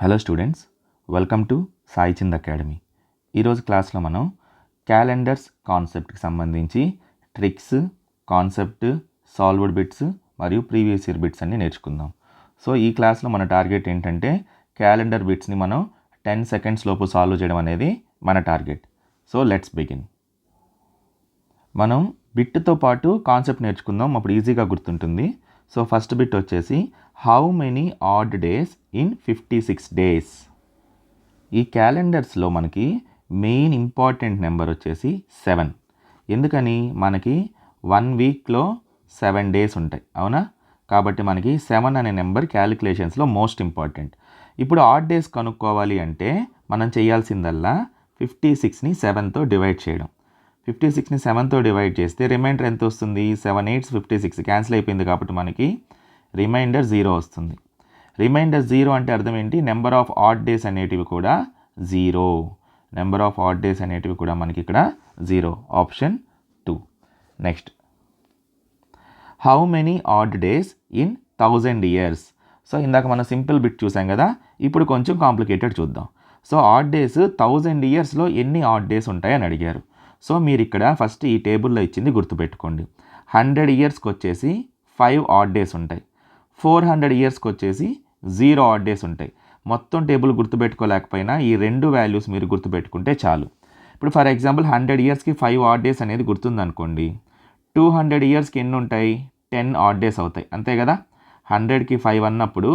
Hello students, welcome to Sai చింద్ academy. ఈరోజు క్లాస్లో మనం క్యాలెండర్స్ కాన్సెప్ట్కి సంబంధించి ట్రిక్స్, కాన్సెప్ట్, సాల్వ్డ్ బిట్స్ మరియు ప్రీవియస్ ఇయర్ బిట్స్ అన్ని నేర్చుకుందాం. సో ఈ క్లాస్లో మన టార్గెట్ ఏంటంటే క్యాలెండర్ బిట్స్ని మనం 10 సెకండ్స్ లోపు సాల్వ్ చేయడం అనేది మన టార్గెట్. So let's begin. మనం బిట్తో పాటు కాన్సెప్ట్ నేర్చుకుందాం, అప్పుడు ఈజీగా గుర్తుంటుంది. సో ఫస్ట్ బిట్ వచ్చేసి how many odd days in 56 days. ఈ క్యాలెండర్స్లో మనకి మెయిన్ ఇంపార్టెంట్ నెంబర్ వచ్చేసి 7. ఎందుకని? మనకి 1 వీక్లో 7 డేస్ ఉంటాయి, అవునా? కాబట్టి మనకి 7 అనే నెంబర్ క్యాలిక్యులేషన్స్లో మోస్ట్ ఇంపార్టెంట్. ఇప్పుడు ఆడ్ డేస్ కనుక్కోవాలి అంటే మనం చేయాల్సిందల్లా 56ని 7తో డివైడ్ చేయడం. 56ని 7తో డివైడ్ చేస్తే రిమైండర్ ఎంత వస్తుంది? 7 8 56 క్యాన్సిల్ అయిపోయింది కాబట్టి మనకి రిమైండర్ 0 వస్తుంది. రిమైండర్ 0 అంటే అర్థం ఏంటి? నెంబర్ ఆఫ్ ఆడ్ డేస్ అనేటివి కూడా 0. నెంబర్ ఆఫ్ ఆడ్ డేస్ అనేటివి కూడా మనకి ఇక్కడ 0. Option 2. Next, how many odd days in 1000 years. So ఇందాక మనం సింపుల్ బిట్ చూసాం కదా, ఇప్పుడు కొంచెం కాంప్లికేటెడ్ చూద్దాం. సో ఆడ్ డేస్ 1000 ఇయర్స్లో ఎన్ని ఆడ్ డేస్ ఉంటాయని అడిగారు. సో మీరు ఇక్కడ ఫస్ట్ ఈ టేబుల్లో ఇచ్చింది గుర్తుపెట్టుకోండి. 100 ఇయర్స్కి వచ్చేసి 5 ఆడ్ డేస్ ఉంటాయి. 400 ఇయర్స్కి వచ్చేసి 0 ఆడ్ డేస్ ఉంటాయి. మొత్తం టేబుల్ గుర్తుపెట్టుకోలేకపోయినా ఈ 2 వాల్యూస్ మీరు గుర్తుపెట్టుకుంటే చాలు. ఇప్పుడు ఫర్ ఎగ్జాంపుల్ 100 ఇయర్స్కి 5 ఆడ్ డేస్ అనేది గుర్తుందనుకోండి. 200 ఇయర్స్కి ఎన్ని ఉంటాయి? 10 ఆడ్ డేస్ అవుతాయి, అంతే కదా? 100కి 5 అన్నప్పుడు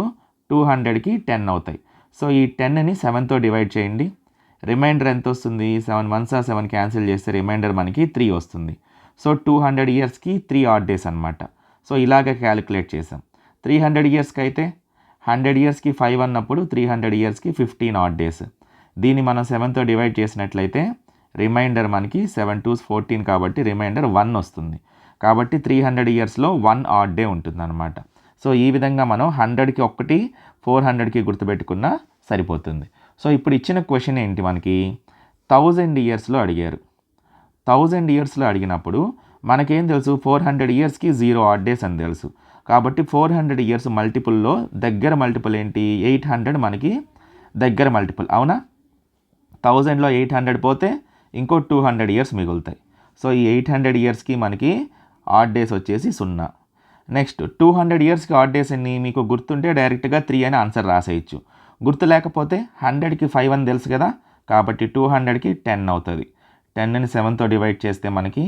200కి 10 అవుతాయి. సో ఈ 10ని 7తో డివైడ్ చేయండి. రిమైండర్ ఎంత వస్తుంది? 7 1s 7 క్యాన్సిల్ చేస్తే రిమైండర్ మనకి 3 వస్తుంది. సో 200 ఇయర్స్కి 3 ఆడ్ డేస్ అనమాట. సో ఇలాగ క్యాలిక్యులేట్ చేసాం. 300 ఇయర్స్కి అయితే 100 ఇయర్స్కి 5 అన్నప్పుడు 300 ఇయర్స్కి 15 ఆడ్ డేస్. దీన్ని మనం 7తో డివైడ్ చేసినట్లయితే రిమైండర్ మనకి 7 2s 14 కాబట్టి రిమైండర్ 1 వస్తుంది. కాబట్టి 300 ఇయర్స్లో 1 ఆడ్ డే ఉంటుందన్నమాట. సో ఈ విధంగా మనం 100కి 1, 400కి గుర్తుపెట్టుకున్నా సరిపోతుంది. సో ఇప్పుడు ఇచ్చిన క్వశ్చన్ ఏంటి? మనకి 1000 ఇయర్స్లో అడిగారు. 1000 ఇయర్స్లో అడిగినప్పుడు మనకేం తెలుసు? 400 ఇయర్స్కి 0 ఆడ్ డేస్ అని తెలుసు. కాబట్టి 400 ఇయర్స్ మల్టిపుల్లో దగ్గర మల్టిపుల్ ఏంటి? 800 మనకి దగ్గర మల్టిపుల్, అవునా? 1000లో 800 పోతే ఇంకో 200 ఇయర్స్ మిగులుతాయి. సో ఈ 800 ఇయర్స్కి మనకి ఆడ్ డేస్ వచ్చేసి 0. నెక్స్ట్ 200 ఇయర్స్కి ఆడ్ డేస్ ఎన్ని? మీకు గుర్తుంటే డైరెక్ట్గా 3 అని ఆన్సర్ రాసేయచ్చు. గుర్తు లేకపోతే 100కి 5 అని తెలుసు కదా, కాబట్టి 200కి 10 అవుతుంది. 10ని 7తో డివైడ్ చేస్తే మనకి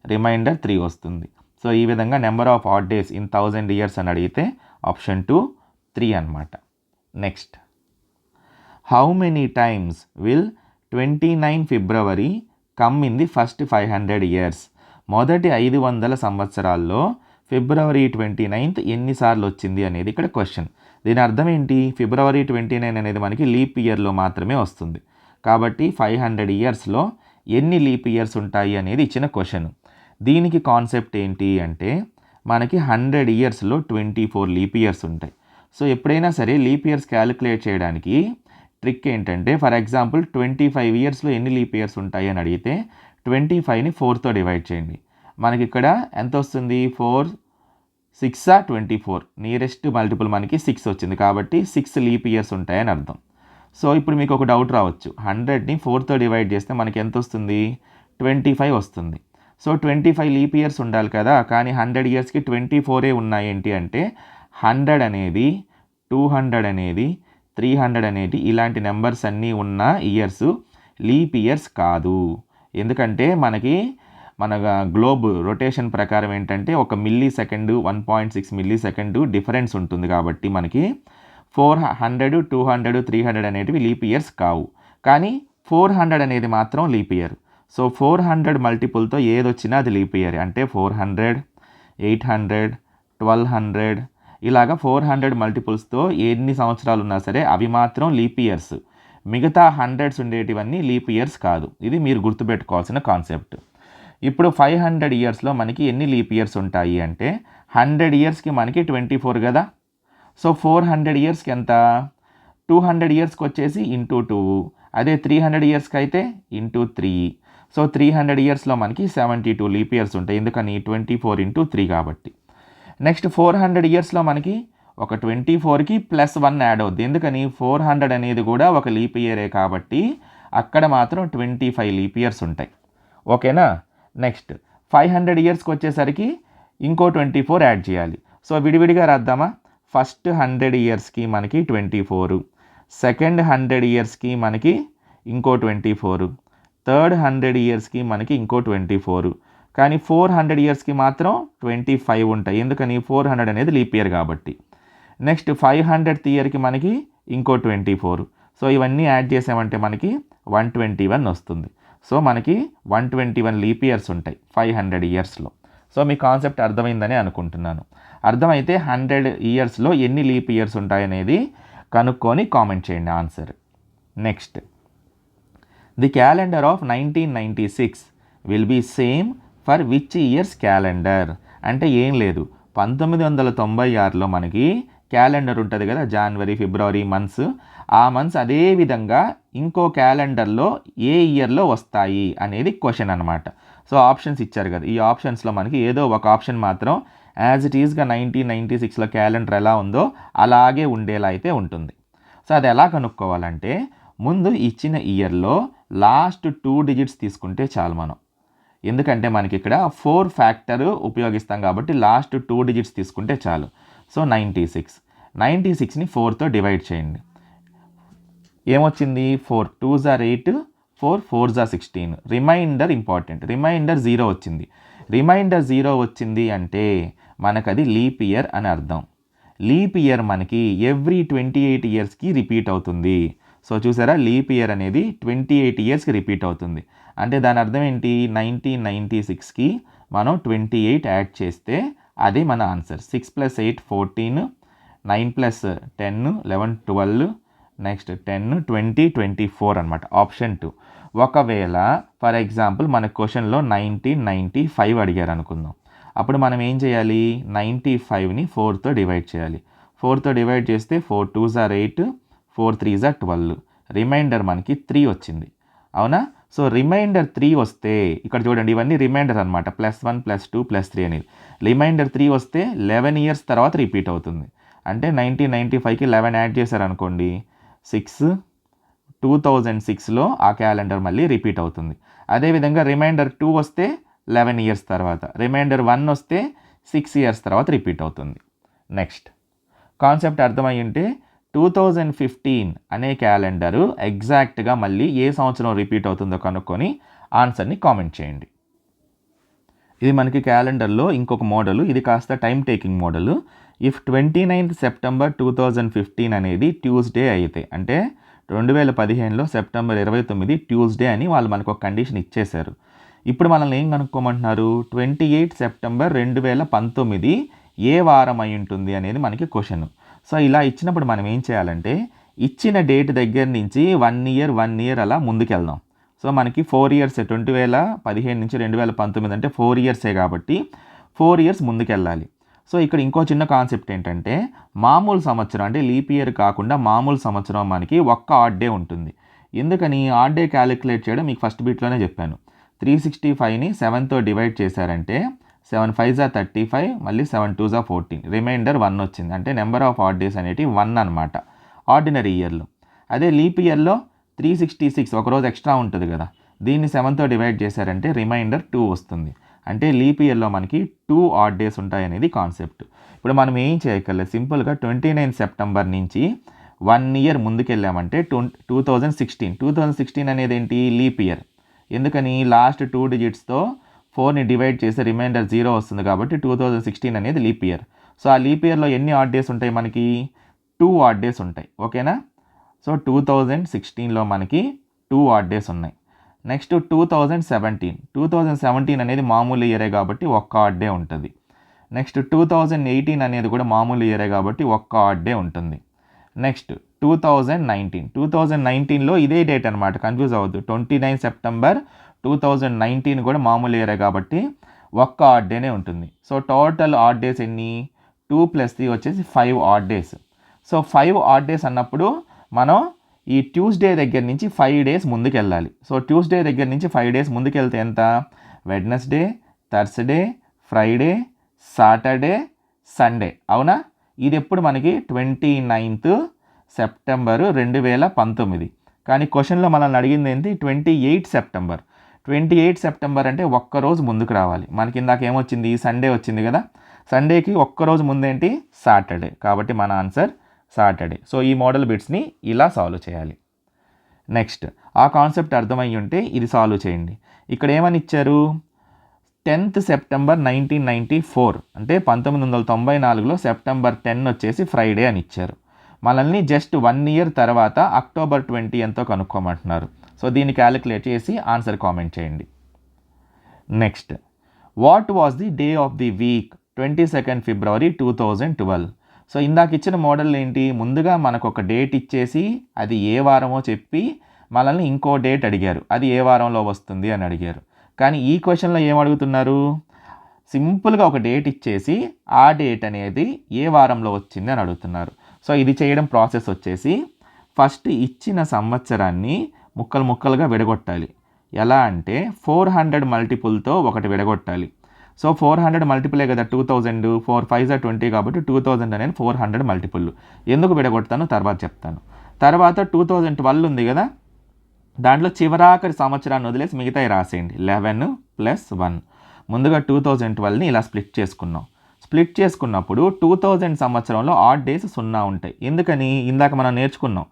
రిమైండర్ 3 వస్తుంది. సో ఈ విధంగా number of odd days in 1000 years అని అడిగితే ఆప్షన్ 2 3 అనమాట. Next, how many times will 29 February come in the first 500 years. మొదటి 500 సంవత్సరాల్లో ఫిబ్రవరి 29th ఎన్నిసార్లు వచ్చింది అనేది ఇక్కడ క్వశ్చన్. దీని అర్థం ఏంటి? ఫిబ్రవరి 29 అనేది మనకి లీప్ ఇయర్లో మాత్రమే వస్తుంది. కాబట్టి 500 ఇయర్స్లో ఎన్ని లీప్ ఇయర్స్ ఉంటాయి అనేది ఇచ్చిన క్వశ్చన్. దీనికి కాన్సెప్ట్ ఏంటి అంటే మనకి 100 ఇయర్స్లో 24 లీప్ ఇయర్స్ ఉంటాయి. సో ఎప్పుడైనా సరే లీప్ ఇయర్స్ క్యాలిక్యులేట్ చేయడానికి ట్రిక్ ఏంటంటే, ఫర్ ఎగ్జాంపుల్ 25 ఇయర్స్లో ఎన్ని లీప్ ఇయర్స్ ఉంటాయి అని అడిగితే 25ని 4తో డివైడ్ చేయండి. మనకి ఇక్కడ ఎంత వస్తుంది? 4 6 24, నియరెస్ట్ మల్టిపుల్ మనకి 6 వచ్చింది. కాబట్టి 6 లీప్ ఇయర్స్ ఉంటాయని అర్థం. సో ఇప్పుడు మీకు ఒక డౌట్ రావచ్చు, 100ని 4తో డివైడ్ చేస్తే మనకి ఎంత వస్తుంది? 25 వస్తుంది. సో 25 లీప్ ఇయర్స్ ఉండాలి కదా, కానీ 100 ఇయర్స్కి 24 ఉన్నాయి. ఏంటి అంటే 100 అనేది, 200 అనేది, 300 అనేది ఇలాంటి నెంబర్స్ అన్నీ ఉన్న ఇయర్స్ లీప్ ఇయర్స్ కాదు. ఎందుకంటే మన గ్లోబ్ రొటేషన్ ప్రకారం ఏంటంటే 1 milli second 1.6 milli second difference ఉంటుంది. కాబట్టి మనకి 400 200 300 అనేటివి లీప్ ఇయర్స్ కావు. కానీ 400 అనేది మాత్రం లీప్ ఇయర్. సో 400 మల్టిపుల్తో ఏదొచ్చినా అది లీప్ ఇయర్. అంటే 400, 800, 1200 ఇలాగా 400 మల్టిపుల్స్తో ఎన్ని సంవత్సరాలు ఉన్నా సరే అవి మాత్రం లీప్ ఇయర్స్. మిగతా 100s ఉండేటివన్నీ లీప్ ఇయర్స్ కాదు. ఇది మీరు గుర్తుపెట్టుకోవాల్సిన కాన్సెప్ట్. ఇప్పుడు 500 ఇయర్స్లో మనకి ఎన్ని లీప్ ఇయర్స్ ఉంటాయి అంటే 100 ఇయర్స్కి మనకి 24 కదా. సో 400 ఇయర్స్కి ఎంత? 200 ఇయర్స్కి వచ్చేసి ఇంటూ 2, అదే 300 ఇయర్స్కి అయితే ఇంటూ 3. సో 300 ఇయర్స్లో మనకి 72 లీప్ ఇయర్స్ ఉంటాయి. ఎందుకని? 24 × 3 కాబట్టి. నెక్స్ట్ 400 ఇయర్స్లో మనకి ఒక 24కి +1 యాడ్ అవుద్ది. ఎందుకని 400 అనేది కూడా ఒక లీప్ ఇయరే కాబట్టి అక్కడ మాత్రం 25 లీప్ ఇయర్స్ ఉంటాయి. ఓకేనా. నెక్స్ట్ 500 ఇయర్స్కి వచ్చేసరికి ఇంకో 24 యాడ్ చేయాలి. సో విడివిడిగా రాద్దామా. ఫస్ట్ 100 ఇయర్స్కి మనకి 24, సెకండ్ 100 ఇయర్స్కి మనకి ఇంకో 24, థర్డ్ 100 ఇయర్స్కి మనకి ఇంకో 24, కానీ 400 ఇయర్స్కి మాత్రం 25 ఉంటాయి. ఎందుకని 400 అనేది లీప్ ఇయర్ కాబట్టి. నెక్స్ట్ 500th ఇయర్కి మనకి ఇంకో 24. సో ఇవన్నీ యాడ్ చేసామంటే మనకి 121 వస్తుంది. సో మనకి 121 లీప్ ఇయర్స్ ఉంటాయి 500 ఇయర్స్లో. సో మీ కాన్సెప్ట్ అర్థమైందని అనుకుంటున్నాను. అర్థమైతే 100 ఇయర్స్లో ఎన్ని లీప్ ఇయర్స్ ఉంటాయనేది కనుక్కొని కామెంట్ చేయండి answer. Next, the calendar of 1996 will be same for which years calendar. అంటే ఏం లేదు, 1996లో మనకి క్యాలెండర్ ఉంటుంది కదా, జనవరి ఫిబ్రవరి మంత్స్. ఆ మంత్స్ అదే విధంగా ఇంకో క్యాలెండర్లో ఏ ఇయర్లో వస్తాయి అనేది క్వశ్చన్ అనమాట. సో ఆప్షన్స్ ఇచ్చారు కదా, ఈ ఆప్షన్స్లో మనకి ఏదో ఒక ఆప్షన్ మాత్రం యాజ్ ఇట్ ఈస్గా 1996లో క్యాలెండర్ ఎలా ఉందో అలాగే ఉండేలా అయితే ఉంటుంది. సో అది ఎలా కనుక్కోవాలంటే, ముందు ఇచ్చిన ఇయర్లో లాస్ట్ 2 డిజిట్స్ తీసుకుంటే చాలు మనం. ఎందుకంటే మనకి ఇక్కడ 4 ఫ్యాక్టర్ ఉపయోగిస్తాం కాబట్టి లాస్ట్ 2 డిజిట్స్ తీసుకుంటే చాలు. సో 96ని 4తో డివైడ్ చేయండి. ఏమొచ్చింది? 4 2s are 8, 4 4s are 16. Reminder important, reminder 0 వచ్చింది. రిమైండర్ 0 వచ్చింది అంటే మనకది లీప్ ఇయర్ అని అర్థం. లీప్ ఇయర్ మనకి ఎవ్రీ 28 ఇయర్స్కి రిపీట్ అవుతుంది. సో చూసారా, లీప్ ఇయర్ అనేది 28 ఇయర్స్కి రిపీట్ అవుతుంది. అంటే దాని అర్థం ఏంటి? 1996కి మనం 28 యాడ్ చేస్తే అది మన ఆన్సర్. 6 + 8 14, 9 + 10 11 12, నెక్స్ట్ 10 20 24 అనమాట. ఆప్షన్ 2. ఒకవేళ ఫర్ ఎగ్జాంపుల్ మన క్వశ్చన్లో 1995 అడిగారు అనుకుందాం. అప్పుడు మనం ఏం చేయాలి? 95ని 4తో డివైడ్ చేయాలి. 4తో డివైడ్ చేస్తే 4 2s are 8, 4 3s are 12. Reminder మనకి 3 వచ్చింది. అవునా? సో రిమైండర్ 3 వస్తే ఇక్కడ చూడండి, ఇవన్నీ రిమైండర్ అనమాట. +1 +2 +3 అనేది. రిమైండర్ 3 వస్తే 11 ఇయర్స్ తర్వాత రిపీట్ అవుతుంది. అంటే 1995కి 11 యాడ్ చేశారనుకోండి, 6 2006లో ఆ క్యాలెండర్ మళ్ళీ రిపీట్ అవుతుంది. అదేవిధంగా రిమైండర్ 2 వస్తే 11 ఇయర్స్ తర్వాత, రిమైండర్ 1 వస్తే 6 ఇయర్స్ తర్వాత రిపీట్ అవుతుంది. నెక్స్ట్, కాన్సెప్ట్ అర్థమై ఉంటే 2015 అనే క్యాలెండరు ఎగ్జాక్ట్గా మళ్ళీ ఏ సంవత్సరం రిపీట్ అవుతుందో కనుక్కొని ఆన్సర్ని కామెంట్ చేయండి. ఇది మనకి క్యాలెండర్లో ఇంకొక మోడలు, ఇది కాస్త time taking model. If 29th September 2015 అనేది ట్యూస్డే అయితే, అంటే 2015లో సెప్టెంబర్ 29 ట్యూస్డే అని వాళ్ళు మనకు ఒక కండిషన్ ఇచ్చేశారు. ఇప్పుడు మనల్ని ఏం కనుక్కోమంటున్నారు? 28 సెప్టెంబర్ 2019 ఏ వారం అయి ఉంటుంది అనేది మనకి క్వశ్చన్. సో ఇలా ఇచ్చినప్పుడు మనం ఏం చేయాలంటే, ఇచ్చిన డేట్ దగ్గర నుంచి 1 ఇయర్ అలా ముందుకెళ్దాం. సో మనకి 4 ఇయర్స్, 2015 నుంచి 2019 అంటే 4 ఇయర్సే కాబట్టి 4 ఇయర్స్ ముందుకెళ్ళాలి. సో ఇక్కడ ఇంకో చిన్న కాన్సెప్ట్ ఏంటంటే, మామూలు సంవత్సరం అంటే లీప్ ఇయర్ కాకుండా మామూలు సంవత్సరం మనకి ఒక్క ఆడ్ డే ఉంటుంది. ఎందుకని? ఆడ్ డే క్యాలిక్యులేట్ చేయడం మీకు ఫస్ట్ బిట్లోనే చెప్పాను. 365ని 7తో డివైడ్ చేశారంటే 7 5s are 35, మళ్ళీ 7 2s are 14, రిమైండర్ 1 వచ్చింది. అంటే నెంబర్ ఆఫ్ ఆడ్ డేస్ అనేవి 1 అనమాట ఆర్డినరీ ఇయర్లో. అదే లీప్ ఇయర్లో 366 ఒకరోజు ఎక్స్ట్రా ఉంటుంది కదా, దీన్ని 7తో డివైడ్ చేశారంటే రిమైండర్ 2 వస్తుంది. అంటే లీప్ ఇయర్లో మనకి 2 ఆడ్ డేస్ ఉంటాయనేది కాన్సెప్ట్. ఇప్పుడు మనం ఏం చేయగలలేదు, సింపుల్గా 29 సెప్టెంబర్ నుంచి 1 ఇయర్ ముందుకెళ్ళామంటే 2016 అనేది ఏంటి? Leap year. ఎందుకని? లాస్ట్ 2 డిజిట్స్తో 4ని డివైడ్ చేసి రిమైండర్ 0 వస్తుంది కాబట్టి 2016 అనేది లీప్ ఇయర్. సో ఆ లీప్ ఇయర్లో ఎన్ని ఆడ్ డేస్ ఉంటాయి? మనకి 2 ఆడ్ డేస్ ఉంటాయి. ఓకేనా? సో 2016లో మనకి 2 ఆడ్ డేస్ ఉన్నాయి. నెక్స్ట్ 2017 అనేది మామూలు ఇయరే కాబట్టి ఒక్క ఆడ్ డే ఉంటుంది. నెక్స్ట్ 2018 అనేది కూడా మామూలు ఇయరే కాబట్టి ఒక్క ఆడ్ డే ఉంటుంది. నెక్స్ట్ 2019లో ఇదే డేట్ అనమాట, కన్ఫ్యూజ్ అవ్వద్దు. 29 సెప్టెంబర్ 2019 కూడా మామూలు ఇయరే కాబట్టి ఒక్క ఆడ్ డేనే ఉంటుంది. సో టోటల్ ఆడ్ డేస్ ఎన్ని? 2 + 3 వచ్చేసి 5 odd days. So 5 odd days అన్నప్పుడు మనం ఈ ట్యూస్డే దగ్గర నుంచి 5 డేస్ ముందుకు వెళ్ళాలి. సో ట్యూస్డే దగ్గర నుంచి 5 డేస్ ముందుకు వెళ్తే ఎంత? Wednesday, Thursday, Friday, Saturday, Sunday. అవునా? ఇది ఎప్పుడు మనకి 29th సెప్టెంబర్ 2019. కానీ క్వశ్చన్లో మనల్ని అడిగింది ఏంటి 28 సెప్టెంబర్. 28 సెప్టెంబర్ అంటే ఒక్కరోజు ముందుకు రావాలి. మనకి ఇందాక ఏమొచ్చింది, సండే వచ్చింది కదా, సండేకి ఒక్కరోజు ముందేంటి, సాటర్డే. కాబట్టి మన ఆన్సర్ సాటర్డే. సో ఈ మోడల్ బిట్స్ని ఇలా సాల్వ్ చేయాలి. నెక్స్ట్, ఆ కాన్సెప్ట్ అర్థమయ్యి ఉంటే ఇది సాల్వ్ చేయండి. ఇక్కడ ఏమని ఇచ్చారు, 10th సెప్టెంబర్ 1994 అంటే 1994లో సెప్టెంబర్ 10 వచ్చేసి ఫ్రైడే అని ఇచ్చారు. మనల్ని జస్ట్ 1 year తర్వాత అక్టోబర్ 20 ఎంతో కనుక్కోమంటున్నారు. సో దీన్ని క్యాలిక్యులేట్ చేసి ఆన్సర్ కామెంట్ చేయండి. Next, what was the day of the week 22nd February 2012. So ఇందాక ఇచ్చిన మోడల్ ఏంటి, ముందుగా మనకు ఒక డేట్ ఇచ్చేసి అది ఏ వారమో చెప్పి మనల్ని ఇంకో డేట్ అడిగారు, అది ఏ వారంలో వస్తుంది అని అడిగారు. కానీ ఈ క్వశ్చన్లో ఏం అడుగుతున్నారు, సింపుల్గా ఒక డేట్ ఇచ్చేసి ఆ డేట్ అనేది ఏ వారంలో వచ్చింది అని అడుగుతున్నారు. సో ఇది చేయడం ప్రాసెస్ వచ్చేసి, ఫస్ట్ ఇచ్చిన సంవత్సరాన్ని ముక్కలు ముక్కలుగా విడగొట్టాలి. ఎలా అంటే 400 మల్టిపుల్తో ఒకటి విడగొట్టాలి. సో 400 మల్టిపులే కదా 2000, 4 5 20 కాబట్టి 2000 అనేది 400 మల్టిపుల్. ఎందుకు విడగొడతాను తర్వాత చెప్తాను. తర్వాత 2012 ఉంది కదా, దాంట్లో చివరాఖరి సంవత్సరాన్ని వదిలేసి మిగతాయి రాసేయండి. 11 + 1. ముందుగా 2012ని ఇలా స్ప్లిట్ చేసుకున్నాం. స్ప్లిట్ చేసుకున్నప్పుడు 2000 సంవత్సరంలో ఆడ్ డేస్ 0 ఉంటాయి. ఎందుకని, ఇందాక మనం నేర్చుకున్నాం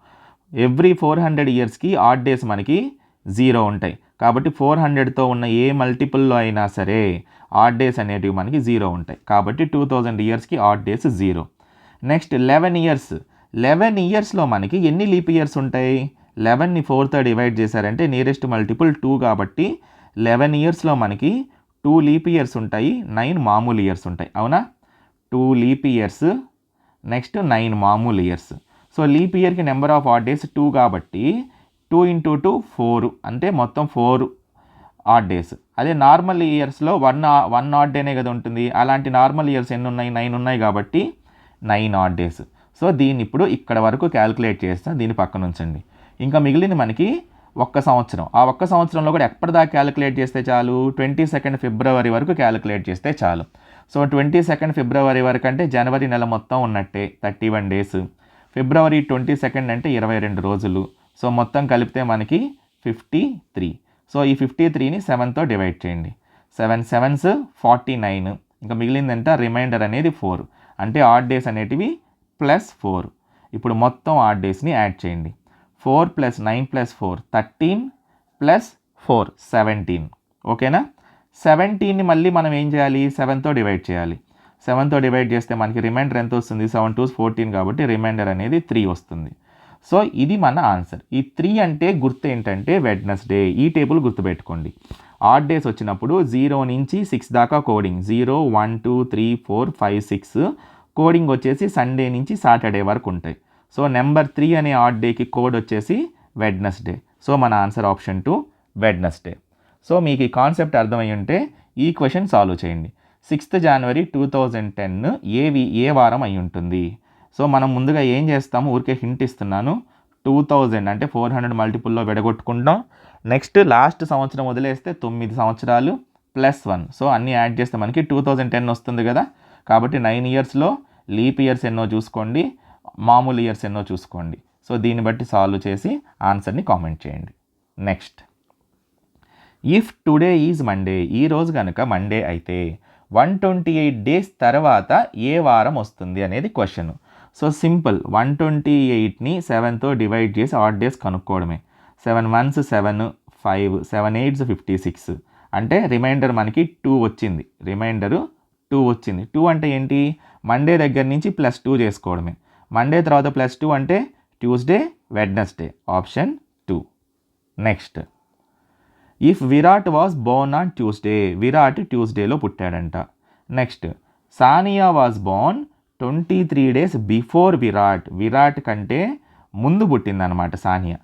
ఎవ్రీ 400 ఇయర్స్కి ఆడ్ డేస్ మనకి 0 ఉంటాయి. కాబట్టి 400తో ఉన్న ఏ మల్టిపుల్లో అయినా సరే ఆడ్ డేస్ అనేటివి మనకి 0 ఉంటాయి. కాబట్టి 2000 ఇయర్స్కి ఆడ్ డేస్ 0. Next 11 years. 11 ఇయర్స్లో మనకి ఎన్ని లీప్ ఇయర్స్ ఉంటాయి, 11ని 4తో డివైడ్ చేశారంటే నియరెస్ట్ మల్టిపుల్ 2 కాబట్టి 11 ఇయర్స్లో మనకి 2 లీప్ ఇయర్స్ ఉంటాయి, 9 మామూలు ఇయర్స్ ఉంటాయి. అవునా, 2 లీప్ ఇయర్స్, నెక్స్ట్ 9 మామూలు ఇయర్స్. సో లీప్ ఇయర్కి నెంబర్ ఆఫ్ ఆడ్ డేస్ 2 కాబట్టి 2 × 2 4 అంటే మొత్తం 4 ఆడ్ డేస్. అదే నార్మల్ ఇయర్స్లో 1 ఆడ్ డేనే కదా ఉంటుంది. అలాంటి నార్మల్ ఇయర్స్ ఎన్ని ఉన్నాయి, 9 ఉన్నాయి కాబట్టి 9 ఆడ్ డేస్. సో దీన్ని ఇప్పుడు ఇక్కడ వరకు క్యాలిక్యులేట్ చేస్తే దీన్ని పక్కన ఉంచండి. ఇంకా మిగిలింది మనకి ఒక్క సంవత్సరం. ఆ ఒక్క సంవత్సరంలో కూడా ఎప్పటిదాకా క్యాలిక్యులేట్ చేస్తే చాలు, 22nd ఫిబ్రవరి వరకు క్యాలిక్యులేట్ చేస్తే చాలు. సో 22nd ఫిబ్రవరి వరకు అంటే జనవరి నెల మొత్తం ఉన్నట్టే 31 డేస్. ఫిబ్రవరి 22nd అంటే 22 రోజులు. సో మొత్తం కలిపితే మనకి 53. సో ఈ 53ని 7తో డివైడ్ చేయండి. 7 7s 49. ఇంకా మిగిలిందంట రిమైండర్ అనేది 4. అంటే ఆడ్ డేస్ అనేటివి +4. ఇప్పుడు మొత్తం ఆడ్ డేస్ని యాడ్ చేయండి. 4 + 9 + 4 13 + 4 17. ఓకేనా, 17ని మళ్ళీ మనం ఏం చేయాలి, 7తో డివైడ్ చేయాలి. 7తో డివైడ్ చేస్తే మనకి రిమైండర్ ఎంత వస్తుంది, 7 2s 14 కాబట్టి రిమైండర్ అనేది 3 వస్తుంది. సో ఇది మన ఆన్సర్. ఈ 3 అంటే గుర్తు ఏంటంటే వెడ్నెస్డే. ఈ టేబుల్ గుర్తుపెట్టుకోండి. ఆడ్ డేస్ వచ్చినప్పుడు 0 నుంచి 6 దాకా కోడింగ్, 0 1 2 3 4 5 6 కోడింగ్ వచ్చేసి సండే నుంచి సాటర్డే వరకు ఉంటాయి. సో నెంబర్ 3 అనే ఆడ్ డేకి కోడ్ వచ్చేసి వెడ్నెస్డే. సో మన ఆన్సర్ ఆప్షన్ 2 వెడ్నెస్డే. సో మీకు ఈ కాన్సెప్ట్ అర్థమై ఉంటే ఈ క్వశ్చన్ సాల్వ్ చేయండి. 6th జనవరి 2010 ఏ వారం అయి ఉంటుంది. సో మనం ముందుగా ఏం చేస్తాము, ఊరికే హింట్ ఇస్తున్నాను. 2000 అంటే 400 మల్టిపుల్లో విడగొట్టుకుంటాం. నెక్స్ట్ లాస్ట్ సంవత్సరం వదిలేస్తే 9 సంవత్సరాలు +1. సో అన్నీ యాడ్ చేస్తే మనకి 2010 వస్తుంది కదా. కాబట్టి 9 ఇయర్స్లో లీప్ ఇయర్స్ ఎన్నో చూసుకోండి, మామూలు ఇయర్స్ ఎన్నో చూసుకోండి. సో దీన్ని బట్టి సాల్వ్ చేసి ఆన్సర్ని కామెంట్ చేయండి. Next, if today is Monday, ఈరోజు కనుక మండే అయితే 128 డేస్ తర్వాత ఏ వారం వస్తుంది అనేది క్వశ్చన్. సో సింపుల్, 128ని 7తో డివైడ్ చేసి ఆడ్ డేస్ కనుక్కోవడమే. 7 1s 7 5 7 8s 56 అంటే రిమైండర్ మనకి 2 వచ్చింది. రిమైండరు 2 వచ్చింది. 2 అంటే ఏంటి, మండే దగ్గర నుంచి +2 చేసుకోవడమే. మండే తర్వాత +2 అంటే Tuesday Wednesday. Option 2. Next, if Virat was born on Tuesday, Virat ట్యూస్డేలో పుట్టాడంట. Next, Sania was born 23 days before Virat, Virat కంటే ముందు పుట్టిందనమాట Sania.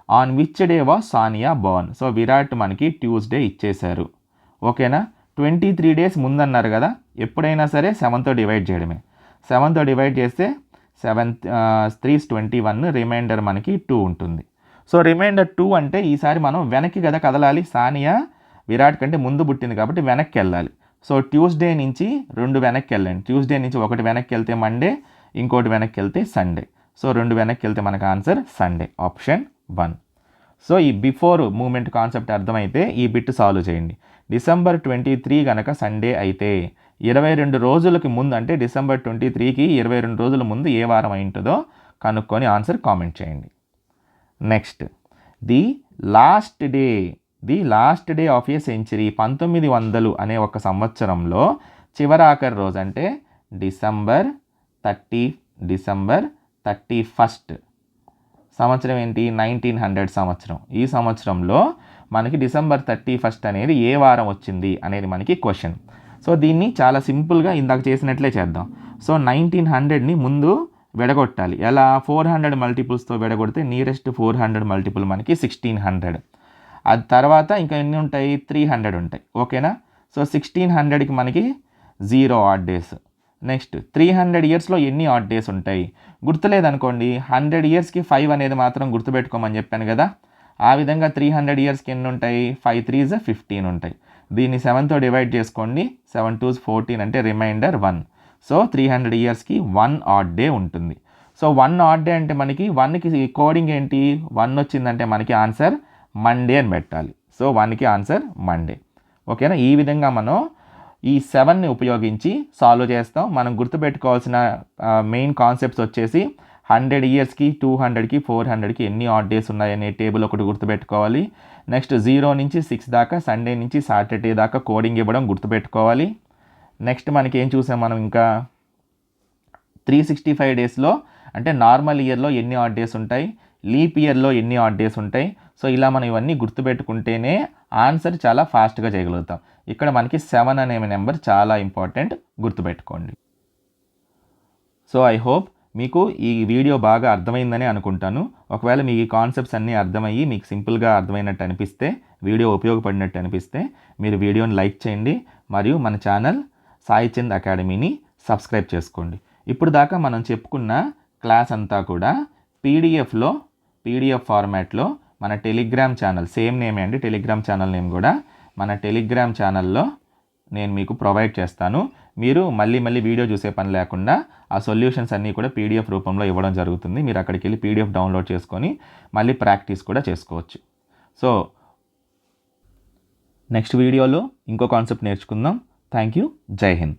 On which day was Sania born. So Virat మనకి ట్యూస్డే ఇచ్చేశారు. ఓకేనా, 23 డేస్ ముందన్నారు కదా, ఎప్పుడైనా సరే 7తో డివైడ్ చేయడమే. 7తో డివైడ్ చేస్తే 7 3s 21, రిమైండర్ మనకి 2 ఉంటుంది. సో రిమైండర్ 2 అంటే ఈసారి మనం వెనక్కి కదా కదలాలి. సానియా విరాట్ కంటే ముందు పుట్టింది కాబట్టి వెనక్కి వెళ్ళాలి. సో ట్యూస్డే నుంచి 2 వెనక్కి వెళ్ళండి. ట్యూస్డే నుంచి 1 వెనక్కి వెళ్తే మండే, ఇంకోటి వెనక్కి వెళ్తే సండే. సో 2 వెనక్కి వెళ్తే మనకు ఆన్సర్ సండే, ఆప్షన్ 1. సో ఈ బిఫోర్ మూమెంట్ కాన్సెప్ట్ అర్థమైతే ఈ బిట్ సాల్వ్ చేయండి. December 23 కనుక సండే అయితే 22 రోజులకి ముందు, అంటే December 23కి 22 రోజుల ముందు ఏ వారం అయి ఉంటుందో కనుక్కొని ఆన్సర్ కామెంట్ చేయండి. Next, the last day of a century, 1900 అనే ఒక సంవత్సరంలో చివరాఖరి రోజు అంటే December 31st. సంవత్సరం ఏంటి? 1900 సంవత్సరం. ఈ సంవత్సరంలో మనకి December 31st అనేది ఏ వారం వచ్చింది అనేది మనకి క్వశ్చన్. సో దీన్ని చాలా సింపుల్గా ఇందాక చేసినట్లే చేద్దాం. సో 1900ని ముందు విడగొట్టాలి. ఎలా? 400 మల్టిపుల్స్తో విడగొడితే నియరెస్ట్ 400 మల్టిపుల్ మనకి 1600. అది తర్వాత ఇంకా ఎన్ని ఉంటాయి? 300 ఉంటాయి. ఓకేనా? సో 1600కి మనకి 0 ఆడ్ డేస్. నెక్స్ట్ 300 ఇయర్స్లో ఎన్ని ఆడ్ డేస్ ఉంటాయి? గుర్తులేదనుకోండి, 100 ఇయర్స్కి 5 అనేది మాత్రం గుర్తుపెట్టుకోమని చెప్పాను కదా. ఆ విధంగా 300 ఇయర్స్కి ఎన్ని ఉంటాయి? 5 3s 15 ఉంటాయి. దీన్ని 7తో డివైడ్ చేసుకోండి. 7 2s 14 అంటే రిమైండర్ 1. సో 300 ఇయర్స్కి 1 ఆడ్ డే ఉంటుంది. సో 1 ఆడ్ డే అంటే మనకి 1కి కోడింగ్ ఏంటి? 1 వచ్చిందంటే మనకి ఆన్సర్ మండే అని పెట్టాలి. సో 1కి ఆన్సర్ మండే. ఓకేనా? ఈ విధంగా మనం ఈ 7ని ఉపయోగించి సాల్వ్ చేస్తాం. మనం గుర్తుపెట్టుకోవాల్సిన మెయిన్ కాన్సెప్ట్స్ వచ్చేసి 100 ఇయర్స్కి, 200కి, 400కి ఎన్ని ఆడ్ డేస్ ఉన్నాయనే టేబుల్ ఒకటి గుర్తుపెట్టుకోవాలి. నెక్స్ట్ 0 నుంచి 6 దాకా, సండే నుంచి సాటర్డే దాకా కోడింగ్ ఇవ్వడం గుర్తుపెట్టుకోవాలి. నెక్స్ట్ మనకి ఏం చూసాం మనం ఇంకా? 365 డేస్లో అంటే నార్మల్ ఇయర్లో ఎన్ని ఆడ్ డేస్ ఉంటాయి, లీప్ ఇయర్లో ఎన్ని ఆడ్ డేస్ ఉంటాయి. సో ఇలా మనం ఇవన్నీ గుర్తుపెట్టుకుంటేనే ఆన్సర్ చాలా ఫాస్ట్గా చేయగలుగుతాం. ఇక్కడ మనకి 7 అనే నెంబర్ చాలా ఇంపార్టెంట్, గుర్తుపెట్టుకోండి. సో ఐ హోప్ మీకు ఈ వీడియో బాగా అర్థమైందని అనుకుంటాను. ఒకవేళ మీకు ఈ కాన్సెప్ట్స్ అన్నీ అర్థమయ్యి మీకు సింపుల్గా అర్థమైనట్టు అనిపిస్తే, వీడియో ఉపయోగపడినట్టు అనిపిస్తే మీరు వీడియోని లైక్ చేయండి మరియు మన ఛానల్ సాయి చంద్ అకాడమీని సబ్స్క్రైబ్ చేసుకోండి. ఇప్పుడు దాకా మనం చెప్పుకున్న క్లాస్ అంతా కూడా పీడిఎఫ్ ఫార్మాట్లో మన టెలిగ్రామ్ ఛానల్, సేమ్ నేమే అండి, టెలిగ్రామ్ ఛానల్ నేమ్ కూడా మన టెలిగ్రామ్ ఛానల్లో నేను మీకు ప్రొవైడ్ చేస్తాను. మీరు మళ్ళీ వీడియో చూసే పని లేకుండా ఆ సొల్యూషన్స్ అన్నీ కూడా పీడిఎఫ్ రూపంలో ఇవ్వడం జరుగుతుంది. మీరు అక్కడికి వెళ్ళి పీడిఎఫ్ డౌన్లోడ్ చేసుకొని మళ్ళీ ప్రాక్టీస్ కూడా చేసుకోవచ్చు. సో నెక్స్ట్ వీడియోలో ఇంకో కాన్సెప్ట్ నేర్చుకుందాం. Thank you. జై హింద్.